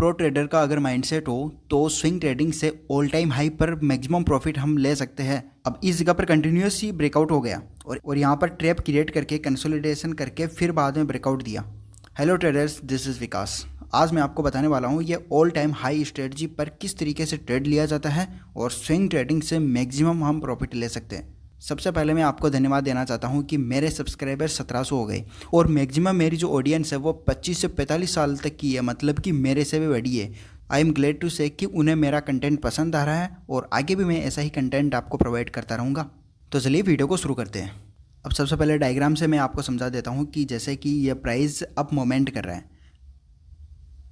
Pro trader का अगर mindset हो तो स्विंग ट्रेडिंग से ऑल टाइम हाई पर मैक्सिमम प्रॉफिट हम ले सकते हैं। अब इस जगह पर कंटिन्यूस ही ब्रेकआउट हो गया और यहाँ पर ट्रैप क्रिएट करके कंसोलिडेशन करके फिर बाद में ब्रेकआउट दिया। हेलो ट्रेडर्स, दिस इज़ विकास। आज मैं आपको बताने वाला हूँ ये ऑल टाइम हाई स्ट्रेटजी पर किस तरीके से ट्रेड लिया जाता है और स्विंग ट्रेडिंग से मैक्सिमम हम प्रॉफिट ले सकते हैं। सबसे पहले मैं आपको धन्यवाद देना चाहता हूं कि मेरे सब्सक्राइबर 1700 हो गए और मैक्सिमम मेरी जो ऑडियंस है वो 25 से 45 साल तक की है, मतलब कि मेरे से भी बड़ी है। आई एम ग्लेड टू से कि उन्हें मेरा कंटेंट पसंद आ रहा है और आगे भी मैं ऐसा ही कंटेंट आपको प्रोवाइड करता रहूँगा। तो चलिए वीडियो को शुरू करते हैं। अब सबसे पहले डायग्राम से मैं आपको समझा देता हूँ कि जैसे कि ये प्राइस अप मोमेंट कर रहा है।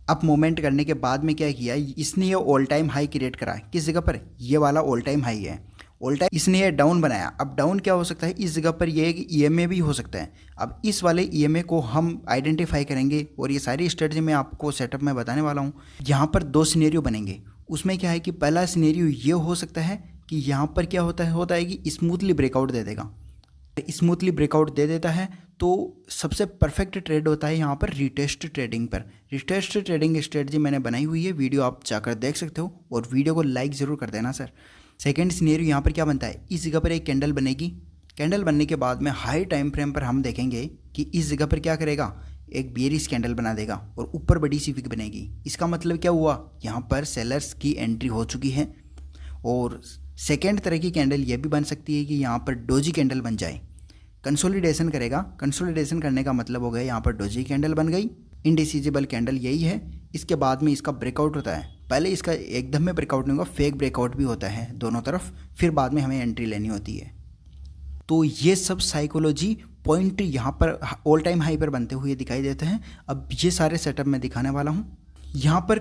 अप मोमेंट करने के बाद में क्या किया, इसने ये ऑल टाइम हाई क्रिएट करा है। किस जगह पर? ये वाला ऑल टाइम हाई है। ऑल टाइम इसने ये डाउन बनाया। अब डाउन क्या हो सकता है, इस जगह पर ये एक ईएमए भी हो सकता है। अब इस वाले ईएमए को हम आइडेंटिफाई करेंगे और ये सारी स्ट्रेटजी मैं आपको सेटअप में बताने वाला हूँ। यहाँ पर दो सिनेरियो बनेंगे। उसमें क्या है कि पहला सिनेरियो ये हो सकता है कि यहाँ पर क्या होता है कि स्मूथली ब्रेकआउट दे देगा। स्मूथली ब्रेकआउट दे देता है तो सबसे परफेक्ट ट्रेड होता है यहाँ पर रिटेस्ट ट्रेडिंग पर। रिटेस्ट ट्रेडिंग स्ट्रेटजी मैंने बनाई हुई है, वीडियो आप जाकर देख सकते हो और वीडियो को लाइक ज़रूर कर देना सर। सेकेंड सीनेरियो यहाँ पर क्या बनता है, इस जगह पर एक कैंडल बनेगी। कैंडल बनने के बाद में हाई टाइम फ्रेम पर हम देखेंगे कि इस जगह पर क्या करेगा, एक बेयरिश कैंडल बना देगा और ऊपर बड़ी सी विक बनेगी। इसका मतलब क्या हुआ, यहाँ पर सेलर्स की एंट्री हो चुकी है। और सेकेंड तरह की कैंडल ये भी बन सकती है कि यहाँ पर डोजी कैंडल बन जाए, कंसोलिडेशन करेगा। कंसोलिडेशन करने का मतलब हो गया यहाँ पर डोजी कैंडल बन गई। इंडिसिजिबल कैंडल यही है। इसके बाद में इसका ब्रेकआउट होता है। पहले इसका एकदम में ब्रेकआउट नहीं होगा, फेक ब्रेकआउट भी होता है दोनों तरफ, फिर बाद में हमें एंट्री लेनी होती है। तो ये सब साइकोलॉजी पॉइंट यहाँ पर ऑल टाइम हाई पर बनते हुए दिखाई देते हैं। अब ये सारे सेटअप मैं दिखाने वाला हूँ। यहाँ पर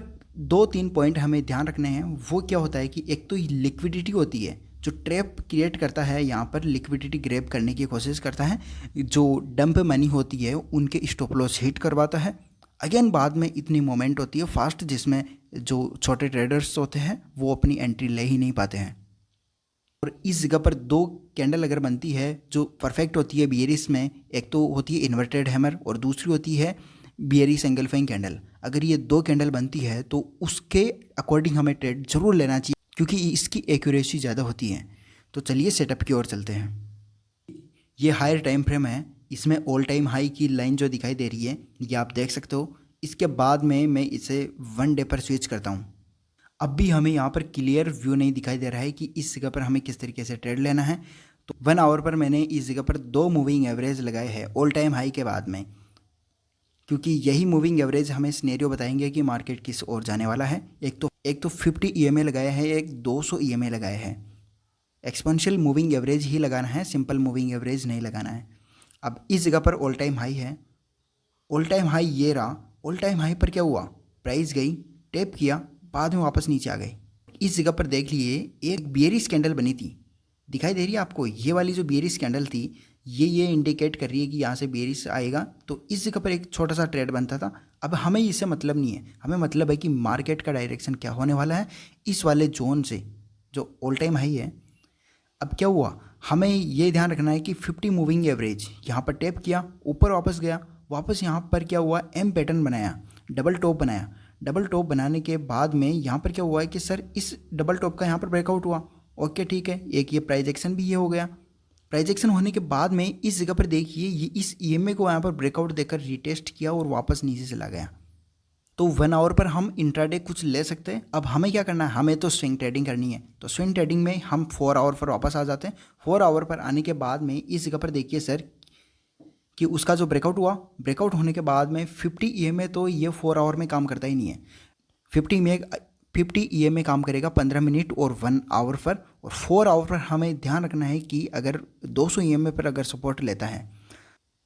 2-3 पॉइंट हमें ध्यान रखने हैं। वो क्या होता है कि एक तो लिक्विडिटी होती है, जो ट्रैप क्रिएट करता है, यहाँ पर लिक्विडिटी ग्रैब करने की कोशिश करता है। जो डंप मनी होती है उनके स्टॉप लॉस हिट करवाता है। अगेन बाद में इतनी मोमेंट होती है फास्ट, जिसमें जो छोटे ट्रेडर्स होते हैं वो अपनी एंट्री ले ही नहीं पाते हैं। और इस जगह पर दो कैंडल अगर बनती है जो परफेक्ट होती है बियरिश में, एक तो होती है इन्वर्टेड हैमर और दूसरी होती है बियरिश एंगल फाइंग कैंडल। अगर ये दो कैंडल बनती है तो उसके अकॉर्डिंग हमें ट्रेड जरूर लेना चाहिए, क्योंकि इसकी एक्यूरेसी ज़्यादा होती है। तो चलिए सेटअप की ओर चलते हैं। ये हायर टाइम फ्रेम है, इसमें ऑल टाइम हाई की लाइन जो दिखाई दे रही है ये आप देख सकते हो। इसके बाद में मैं इसे 1 डे पर स्विच करता हूँ। अब भी हमें यहाँ पर क्लियर व्यू नहीं दिखाई दे रहा है कि इस जगह पर हमें किस तरीके से ट्रेड लेना है। तो 1 आवर पर मैंने इस जगह पर 2 मूविंग एवरेज लगाए हैं ऑल टाइम हाई के बाद में, क्योंकि यही मूविंग एवरेज हमें सिनेरियो बताएंगे कि मार्केट किस ओर जाने वाला है। एक तो 50 ईएमए लगाया है, एक 200 ईएमए लगाया है। एक्सपोनेंशियल मूविंग एवरेज ही लगाना है, सिंपल मूविंग एवरेज नहीं लगाना है। अब इस जगह पर ऑल टाइम हाई है। ऑल टाइम हाई ये रहा। ऑल टाइम हाई पर क्या हुआ, प्राइस गई, टैप किया, बाद में वापस नीचे आ गई। इस जगह पर देख लिए एक बियरिश कैंडल बनी थी, दिखाई दे रही है आपको। ये वाली जो बियरिश कैंडल थी ये इंडिकेट कर रही है कि यहाँ से बियरिश आएगा। तो इस जगह पर एक छोटा सा ट्रेड बनता था। अब हमें इससे मतलब नहीं है, हमें मतलब है कि मार्केट का डायरेक्शन क्या होने वाला है इस वाले जोन से जो ऑल टाइम हाई है। अब क्या हुआ, हमें ये ध्यान रखना है कि 50 मूविंग एवरेज यहाँ पर टैप किया, ऊपर वापस गया, वापस यहाँ पर क्या हुआ, एम पैटर्न बनाया, डबल टॉप बनाया। डबल टॉप बनाने के बाद में यहाँ पर क्या हुआ है कि सर इस डबल टॉप का यहाँ पर ब्रेकआउट हुआ। ओके ठीक है, एक ये प्राइस एक्शन भी ये हो गया। प्राइस एक्शन होने के बाद में इस जगह पर देखिए ये इस ईएमए को यहाँ पर ब्रेकआउट देकर रिटेस्ट किया और वापस नीचे चला गया। तो 1 आवर पर हम इंट्राडे कुछ ले सकते हैं। अब हमें क्या करना है, हमें तो स्विंग ट्रेडिंग करनी है। तो स्विंग ट्रेडिंग में हम 4 आवर पर वापस आ जाते हैं। 4 आवर पर आने के बाद में इस जगह पर देखिए सर कि उसका जो ब्रेकआउट हुआ, ब्रेकआउट होने के बाद में 50 ईएमए तो ये 4 आवर में काम करता ही नहीं है। 50 ईएमए काम करेगा 15 मिनट और 1 आवर पर। और 4 आवर पर हमें ध्यान रखना है कि अगर 200 ईएमए पर अगर सपोर्ट लेता है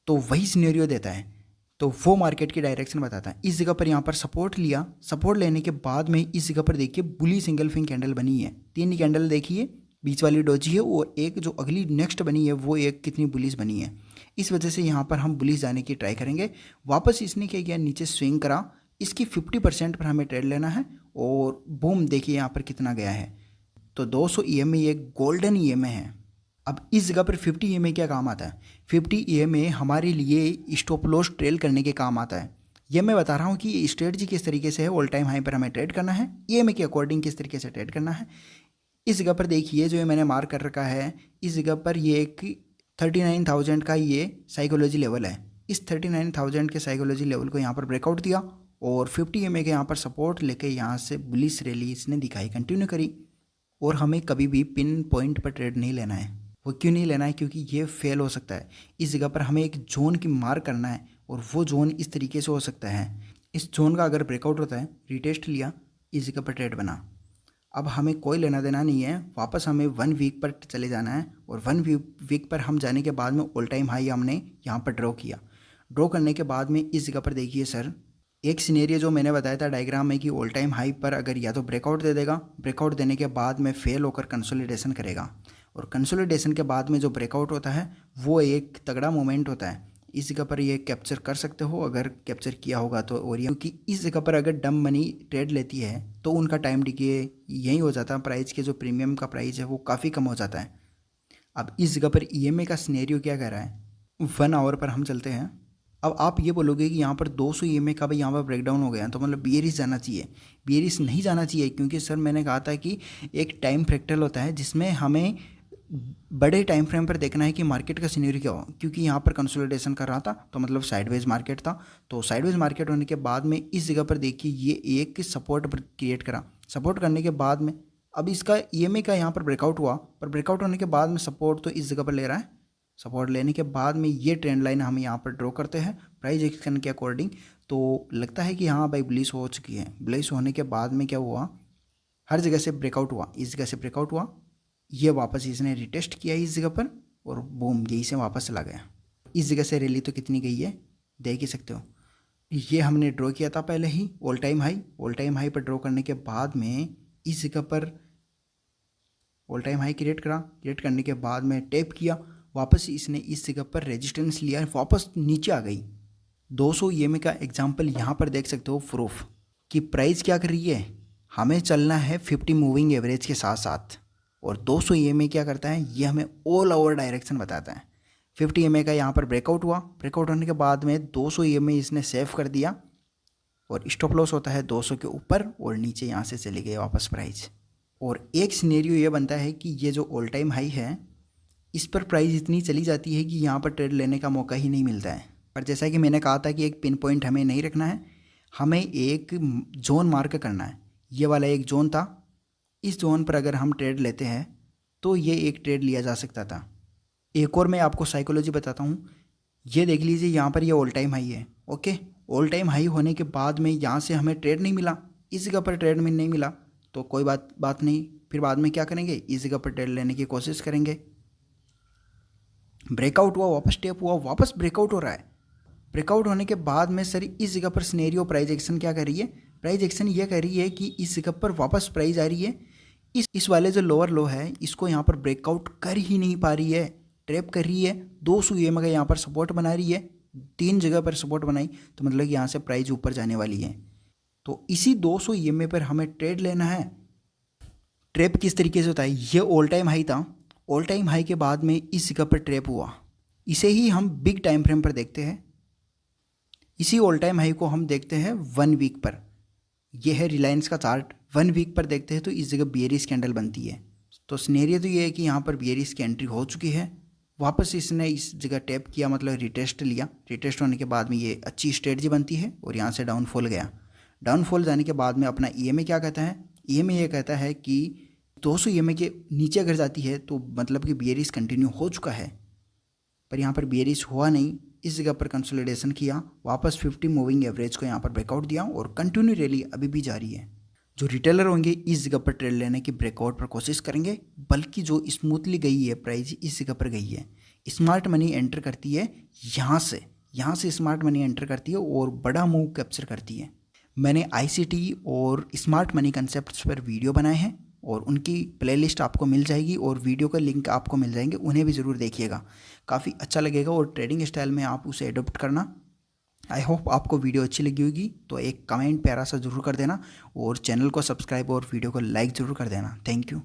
तो वही सिनेरियो देता है, तो वो मार्केट की डायरेक्शन बताता है। इस जगह पर यहाँ पर सपोर्ट लिया, सपोर्ट लेने के बाद में इस जगह पर देखिए बुली सिंगल फिंग कैंडल बनी है। 3 कैंडल देखिए, बीच वाली डोजी है और एक जो अगली नेक्स्ट बनी है वो एक कितनी बुलिस बनी है। इस वजह से यहाँ पर हम बुलिस जाने की ट्राई करेंगे। वापस इसने क्या किया, नीचे स्विंग करा। इसकी 50% पर हमें ट्रेड लेना है और बूम देखिए यहाँ पर कितना गया है। तो 200 ईएमए एक गोल्डन ईएमए है। अब इस जगह पर 50 ईएमए क्या काम आता है, 50 ईएमए हमारे लिए स्टॉप लॉस ट्रेल करने के काम आता है। ये मैं बता रहा हूँ कि स्ट्रेटजी किस तरीके से है, ऑल टाइम हाई पर हमें ट्रेड करना है, EMA के अकॉर्डिंग किस तरीके से ट्रेड करना है। इस जगह पर देखिए जो ये मैंने मार्क कर रखा है, इस जगह पर ये एक 39,000 का ये साइकोलॉजी लेवल है। इस 39,000 के साइकोलॉजी लेवल को यहाँ पर ब्रेकआउट दिया और 50 EMA के यहाँ पर सपोर्ट लेके यहाँ से बुलिश रैली इसने दिखाई, कंटिन्यू करी। और हमें कभी भी पिन पॉइंट पर ट्रेड नहीं लेना है। वो क्यों नहीं लेना है? क्योंकि ये फेल हो सकता है। इस जगह पर हमें एक जोन की मार्क करना है और वो जोन इस तरीके से हो सकता है। इस जोन का अगर ब्रेकआउट होता है, रिटेस्ट लिया, इस जगह पर ट्रेड बना। अब हमें कोई लेना देना नहीं है, वापस हमें 1 वीक पर चले जाना है और 1 वीक पर हम जाने के बाद में ऑल टाइम हाई हमने यहाँ पर ड्रॉ किया। ड्रॉ करने के बाद में इस जगह पर देखिए सर, एक सिनेरियो जो मैंने बताया था डायग्राम में कि ऑल टाइम हाई पर अगर या तो ब्रेकआउट दे देगा, ब्रेकआउट देने के बाद में फेल होकर कंसोलिडेशन करेगा और कंसोलिडेशन के बाद में जो ब्रेकआउट होता है वो एक तगड़ा मोमेंट होता है। इस जगह पर ये कैप्चर कर सकते हो अगर कैप्चर किया होगा तो। और क्योंकि इस जगह पर अगर डम मनी ट्रेड लेती है तो उनका टाइम डिके यही हो जाता है, प्राइस के जो प्रीमियम का प्राइस है वो काफ़ी कम हो जाता है। अब इस जगह पर EMA का सिनेरियो क्या कह रहा है, 1 आवर पर हम चलते हैं। अब आप ये बोलोगे कि यहाँ पर 200 EMA का भाई यहाँ पर ब्रेकडाउन हो गया तो मतलब बियरिश जाना चाहिए। बियरिश नहीं जाना चाहिए, क्योंकि सर मैंने कहा था कि एक टाइम फ्रैक्टल होता है जिसमें हमें बड़े टाइम फ्रेम पर देखना है कि मार्केट का सिनेरियो क्या हो। क्योंकि यहाँ पर कंसोलिडेशन कर रहा था तो मतलब साइडवेज मार्केट था, तो साइडवेज मार्केट होने के बाद में इस जगह पर देखिए ये एक सपोर्ट पर क्रिएट करा। सपोर्ट करने के बाद में अब इसका EMA का यहाँ पर ब्रेकआउट हुआ, पर ब्रेकआउट होने के बाद में सपोर्ट तो इस जगह पर ले रहा है। सपोर्ट लेने के बाद में ये ट्रेंड लाइन हम यहाँ पर ड्रॉ करते हैं प्राइस एक्शन के अकॉर्डिंग। तो लगता है कि हाँ भाई बुलिश हो चुकी है। बुलिश होने के बाद में क्या हुआ, हर जगह से ब्रेकआउट हुआ, इस जगह से ब्रेकआउट हुआ, ये वापस इसने रिटेस्ट किया इस जगह पर और बूम यहीं से वापस चला गया। इस जगह से रैली तो कितनी गई है देख ही सकते हो। ये हमने ड्रॉ किया था पहले ही ऑल टाइम हाई पर ड्रॉ करने के बाद में इस जगह पर ऑल टाइम हाई क्रिएट करा। क्रिएट करने के बाद में टैप किया, वापस इसने इस जगह पर रेजिस्टेंस लिया, वापस नीचे आ गई। 200 EMA का एग्जाम्पल यहाँ पर देख सकते हो, प्रूफ कि प्राइस क्या कर रही है। हमें चलना है 50 मूविंग एवरेज के साथ साथ, और 200 EMA क्या करता है, ये हमें ऑल ओवर डायरेक्शन बताता है। 50 EMA का यहाँ पर ब्रेकआउट हुआ, ब्रेकआउट होने के बाद में 200 EMA इसने सेव कर दिया और स्टॉप लॉस होता है 200 के ऊपर और नीचे यहाँ से चली गई वापस प्राइस। और एक सिनेरियो ये बनता है कि ये जो ऑल टाइम हाई है इस पर प्राइस इतनी चली जाती है कि यहाँ पर ट्रेड लेने का मौका ही नहीं मिलता है। पर जैसा कि मैंने कहा था कि एक पिन पॉइंट हमें नहीं रखना है, हमें एक जोन मार्क करना है। ये वाला एक जोन था, इस जोन पर अगर हम ट्रेड लेते हैं तो ये एक ट्रेड लिया जा सकता था। एक और मैं आपको साइकोलॉजी बताता हूँ, ये देख लीजिए यहाँ पर ये ऑल टाइम हाई है। ओके, ऑल टाइम हाई होने के बाद में यहाँ से हमें ट्रेड नहीं मिला, इस जगह पर ट्रेड में नहीं मिला तो कोई बात नहीं, फिर बाद में क्या करेंगे, इस जगह पर ट्रेड लेने की कोशिश करेंगे। ब्रेकआउट हुआ, वापस टैप हुआ, वापस ब्रेकआउट हो रहा है। ब्रेकआउट होने के बाद में सर इस जगह पर सिनेरियो प्राइस एक्शन क्या कर रही है, प्राइस एक्शन ये कर रही है कि इस जगह पर वापस प्राइस आ रही है, इस वाले जो लोअर लो है इसको यहाँ पर ब्रेकआउट कर ही नहीं पा रही है, ट्रैप कर रही है। 200 EMA का यहाँ पर सपोर्ट बना रही है, 3 जगह पर सपोर्ट बनाई तो मतलब यहाँ से प्राइस ऊपर जाने वाली है। तो इसी 200 EMA पर हमें ट्रेड लेना है। ट्रैप किस तरीके से होता है, ये ऑल टाइम हाई था, ऑल टाइम हाई के बाद में इस जगह पर ट्रैप हुआ। इसे ही हम बिग टाइम फ्रेम पर देखते हैं, इसी ऑल टाइम हाई को हम देखते हैं 1 वीक पर। यह है रिलायंस का चार्ट, 1 वीक पर देखते हैं तो इस जगह बियरिश कैंडल बनती है। तो सिनेरियो तो ये है कि यहाँ पर बियरिश की एंट्री हो चुकी है, वापस इसने इस जगह टैप किया, मतलब रिटेस्ट लिया। रिटेस्ट होने के बाद में ये अच्छी स्ट्रेटजी बनती है और यहाँ से डाउनफॉल गया। डाउनफॉल जाने के बाद में अपना EMA क्या कहता है, EMA ये कहता है कि 200 EMA के नीचे अगर जाती है तो मतलब कि बियरिश कंटिन्यू हो चुका है, पर यहाँ पर बियरिश हुआ नहीं। इस जगह पर कंसोलिडेशन किया, वापस 50 मूविंग एवरेज को यहाँ पर ब्रेकआउट दिया और कंटिन्यू रैली अभी भी जारी है। जो रिटेलर होंगे इस जगह पर ट्रेड लेने की ब्रेकआउट पर कोशिश करेंगे, बल्कि जो स्मूथली गई है प्राइस इस जगह पर गई है, स्मार्ट मनी एंटर करती है यहाँ से स्मार्ट मनी एंटर करती है और बड़ा मूव कैप्चर करती है। मैंने ICT और स्मार्ट मनी कंसेप्ट्स पर वीडियो बनाए हैं और उनकी प्लेलिस्ट आपको मिल जाएगी और वीडियो का लिंक आपको मिल जाएंगे, उन्हें भी ज़रूर देखिएगा, काफ़ी अच्छा लगेगा और ट्रेडिंग स्टाइल में आप उसे एडोप्ट करना। आई होप आपको वीडियो अच्छी लगी होगी, तो एक कमेंट प्यारा सा ज़रूर कर देना और चैनल को सब्सक्राइब और वीडियो को लाइक ज़रूर कर देना। Thank you.